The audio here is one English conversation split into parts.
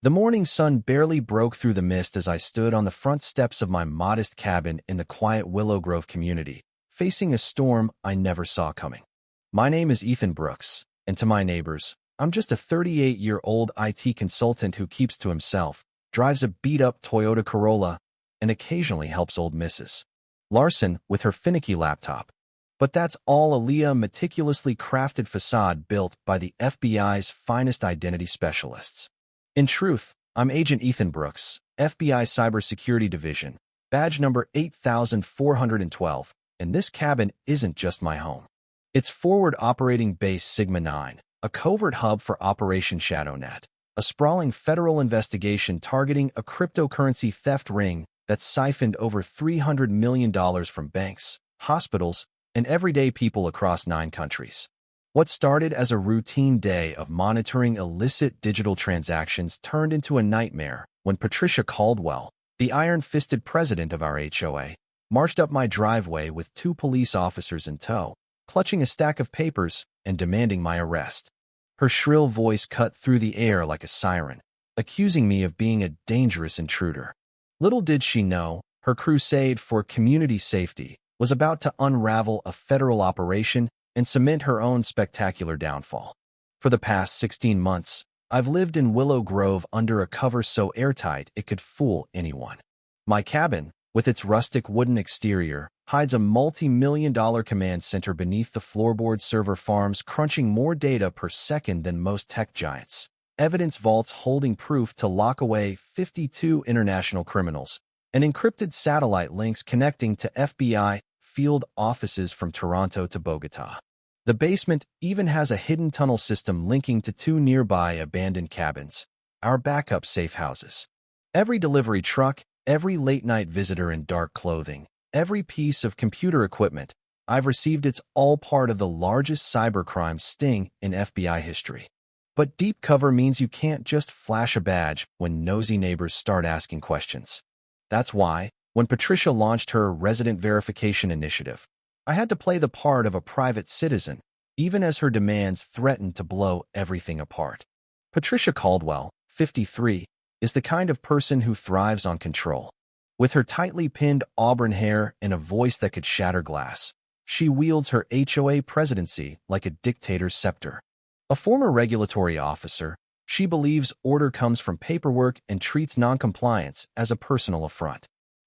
The morning sun barely broke through the mist as I stood on the front steps of my modest cabin in the quiet Willow Grove community, facing a storm I never saw coming. My name is Ethan Brooks, and to my neighbors, I'm just a 38-year-old IT consultant who keeps to himself, drives a beat-up Toyota Corolla, and occasionally helps old Mrs. Larson with her finicky laptop. But that's all Aaliyah meticulously crafted facade built by the FBI's finest identity specialists. In truth, I'm Agent Ethan Brooks, FBI Cybersecurity Division, badge number 8412, and this cabin isn't just my home. It's Forward Operating Base Sigma 9, a covert hub for Operation ShadowNet, a sprawling federal investigation targeting a cryptocurrency theft ring that siphoned over $300 million from banks, hospitals, and everyday people across 9 countries. What started as a routine day of monitoring illicit digital transactions turned into a nightmare when Patricia Caldwell, the iron-fisted president of our HOA, marched up my driveway with 2 police officers in tow, clutching a stack of papers and demanding my arrest. Her shrill voice cut through the air like a siren, accusing me of being a dangerous intruder. Little did she know, her crusade for community safety was about to unravel a federal operation and cement her own spectacular downfall. For the past 16 months, I've lived in Willow Grove under a cover so airtight it could fool anyone. My cabin, with its rustic wooden exterior, hides a multi-million-dollar command center beneath the floorboard server farms crunching more data per second than most tech giants, evidence vaults holding proof to lock away 52 international criminals, and encrypted satellite links connecting to FBI field offices from Toronto to Bogota. The basement even has a hidden tunnel system linking to 2 nearby abandoned cabins, our backup safe houses. Every delivery truck, every late-night visitor in dark clothing, every piece of computer equipment I've received, it's all part of the largest cybercrime sting in FBI history. But deep cover means you can't just flash a badge when nosy neighbors start asking questions. That's why, when Patricia launched her resident verification initiative, I had to play the part of a private citizen, even as her demands threatened to blow everything apart. Patricia Caldwell, 53, is the kind of person who thrives on control. With her tightly pinned auburn hair and a voice that could shatter glass, she wields her HOA presidency like a dictator's scepter. A former regulatory officer, she believes order comes from paperwork and treats noncompliance as a personal affront.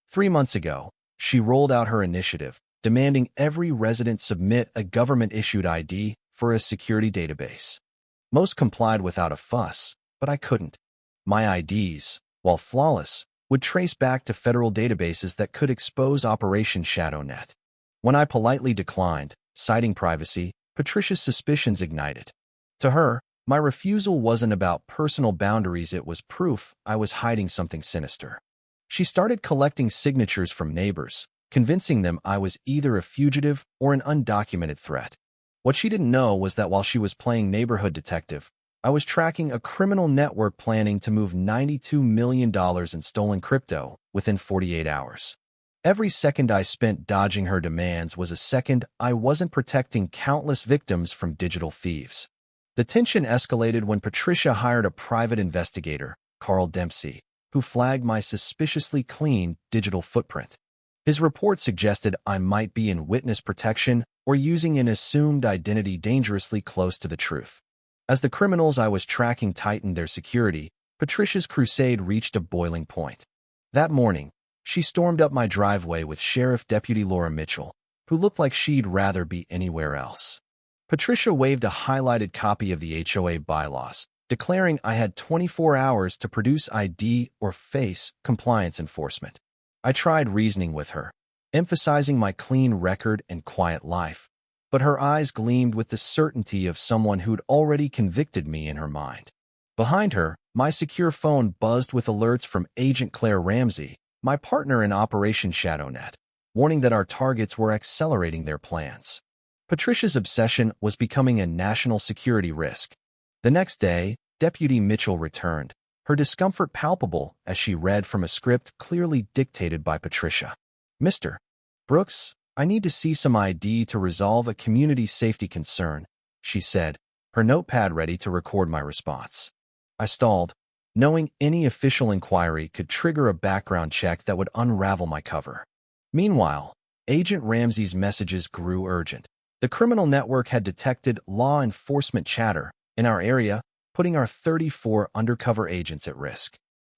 3 months ago, she rolled out her initiative, demanding every resident submit a government-issued ID for a security database. Most complied without a fuss, but I couldn't. My IDs, while flawless, would trace back to federal databases that could expose Operation ShadowNet. When I politely declined, citing privacy, Patricia's suspicions ignited. To her, my refusal wasn't about personal boundaries, it was proof I was hiding something sinister. She started collecting signatures from neighbors, convincing them I was either a fugitive or an undocumented threat. What she didn't know was that while she was playing neighborhood detective, I was tracking a criminal network planning to move $92 million in stolen crypto within 48 hours. Every second I spent dodging her demands was a second I wasn't protecting countless victims from digital thieves. The tension escalated when Patricia hired a private investigator, Carl Dempsey, who flagged my suspiciously clean digital footprint. His report suggested I might be in witness protection or using an assumed identity dangerously close to the truth. As the criminals I was tracking tightened their security, Patricia's crusade reached a boiling point. That morning, she stormed up my driveway with Sheriff Deputy Laura Mitchell, who looked like she'd rather be anywhere else. Patricia waved a highlighted copy of the HOA bylaws, declaring I had 24 hours to produce ID or face compliance enforcement. I tried reasoning with her, emphasizing my clean record and quiet life, but her eyes gleamed with the certainty of someone who'd already convicted me in her mind. Behind her, my secure phone buzzed with alerts from Agent Claire Ramsey, my partner in Operation ShadowNet, warning that our targets were accelerating their plans. Patricia's obsession was becoming a national security risk. The next day, Deputy Mitchell returned, her discomfort palpable as she read from a script clearly dictated by Patricia. "Mr. Brooks, I need to see some ID to resolve a community safety concern," she said, her notepad ready to record my response. I stalled. knowing any official inquiry could trigger a background check that would unravel my cover. Meanwhile, Agent Ramsey's messages grew urgent. The criminal network had detected law enforcement chatter in our area, putting our 34 undercover agents at risk.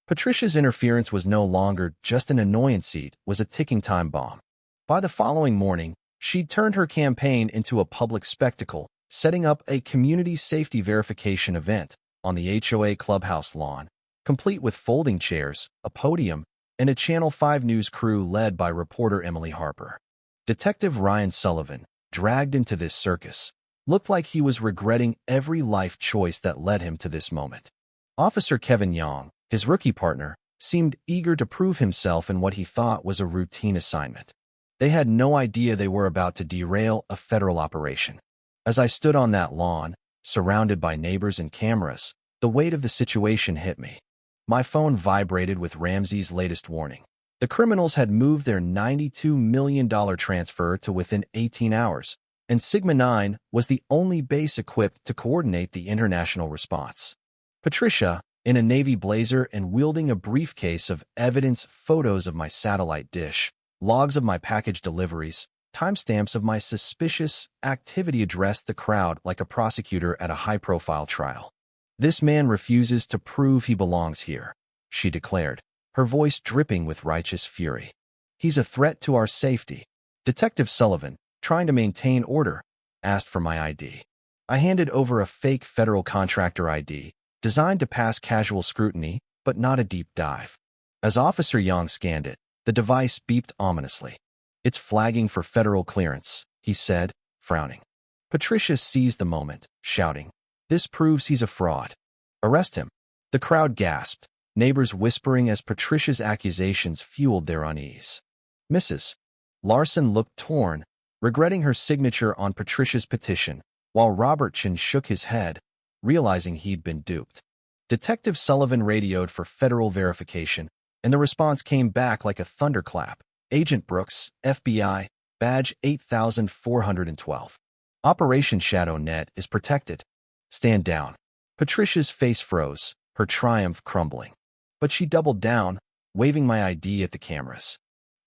Patricia's interference was no longer just an annoyance, it was a ticking time bomb. By the following morning, she'd turned her campaign into a public spectacle, setting up a community safety verification event on the HOA clubhouse lawn, complete with folding chairs, a podium, and a Channel 5 News crew led by reporter Emily Harper. Detective Ryan Sullivan, dragged into this circus, looked like he was regretting every life choice that led him to this moment. Officer Kevin Young, his rookie partner, seemed eager to prove himself in what he thought was a routine assignment. They had no idea they were about to derail a federal operation. As I stood on that lawn, surrounded by neighbors and cameras, the weight of the situation hit me. My phone vibrated with Ramsey's latest warning. The criminals had moved their $92 million transfer to within 18 hours, and Sigma 9 was the only base equipped to coordinate the international response. Patricia, in a navy blazer and wielding a briefcase of evidence, photos of my satellite dish, logs of my package deliveries, timestamps of my suspicious activity, addressed the crowd like a prosecutor at a high-profile trial. "This man refuses to prove he belongs here," she declared, her voice dripping with righteous fury. "He's a threat to our safety." Detective Sullivan, trying to maintain order, asked for my ID. I handed over a fake federal contractor ID, designed to pass casual scrutiny, but not a deep dive. As Officer Young scanned it, the device beeped ominously. "It's flagging for federal clearance," he said, frowning. Patricia seized the moment, shouting, "This proves he's a fraud. Arrest him." The crowd gasped, neighbors whispering as Patricia's accusations fueled their unease. Mrs. Larson looked torn, regretting her signature on Patricia's petition, while Robert Chin shook his head, realizing he'd been duped. Detective Sullivan radioed for federal verification, and the response came back like a thunderclap. "Agent Brooks, FBI, badge 8412. Operation Shadow Net is protected. Stand down." Patricia's face froze, her triumph crumbling. But she doubled down, waving my ID at the cameras.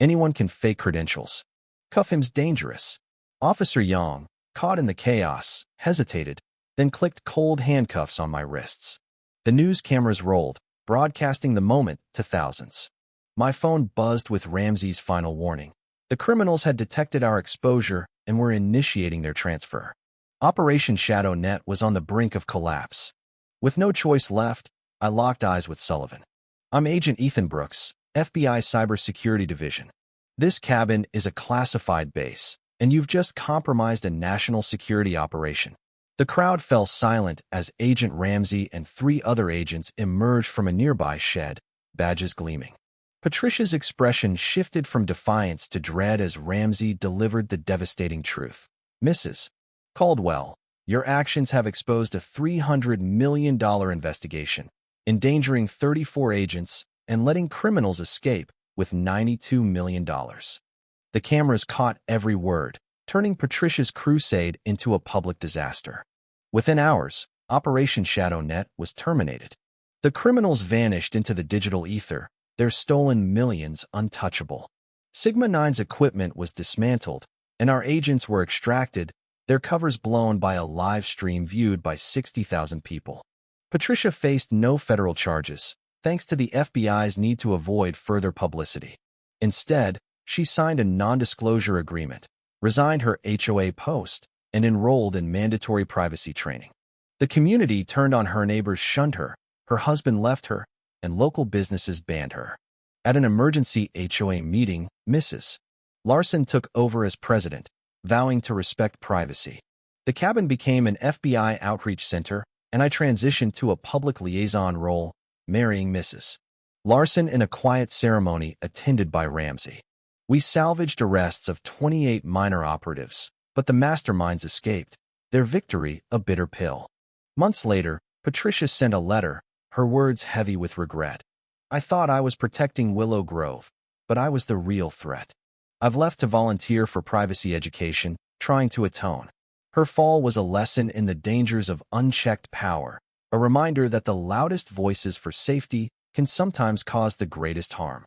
"Anyone can fake credentials. Cuff him's dangerous." Officer Young, caught in the chaos, hesitated, then clicked cold handcuffs on my wrists. The news cameras rolled, broadcasting the moment to thousands. My phone buzzed with Ramsey's final warning. The criminals had detected our exposure and were initiating their transfer. Operation Shadow Net was on the brink of collapse. With no choice left, I locked eyes with Sullivan. "I'm Agent Ethan Brooks, FBI Cybersecurity Division. This cabin is a classified base, and you've just compromised a national security operation." The crowd fell silent as Agent Ramsey and 3 other agents emerged from a nearby shed, badges gleaming. Patricia's expression shifted from defiance to dread as Ramsey delivered the devastating truth. "Mrs. Caldwell, your actions have exposed a $300 million investigation, endangering 34 agents and letting criminals escape with $92 million. The cameras caught every word, turning Patricia's crusade into a public disaster. Within hours, Operation Shadow Net was terminated. The criminals vanished into the digital ether, their stolen millions untouchable. Sigma 9's equipment was dismantled, and our agents were extracted, their covers blown by a live stream viewed by 60,000 people. Patricia faced no federal charges, thanks to the FBI's need to avoid further publicity. Instead, she signed a non-disclosure agreement, resigned her HOA post, and enrolled in mandatory privacy training. The community turned on her, neighbors shunned her husband left her, and local businesses banned her. At an emergency HOA meeting, Mrs. Larson took over as president, vowing to respect privacy. The cabin became an FBI outreach center, and I transitioned to a public liaison role, marrying Mrs. Larson in a quiet ceremony attended by Ramsey. We salvaged arrests of 28 minor operatives, but the masterminds escaped, their victory a bitter pill. Months later, Patricia sent a letter, her words heavy with regret. "I thought I was protecting Willow Grove, but I was the real threat. I've left to volunteer for privacy education, trying to atone." Her fall was a lesson in the dangers of unchecked power, a a reminder that the loudest voices for safety can sometimes cause the greatest harm.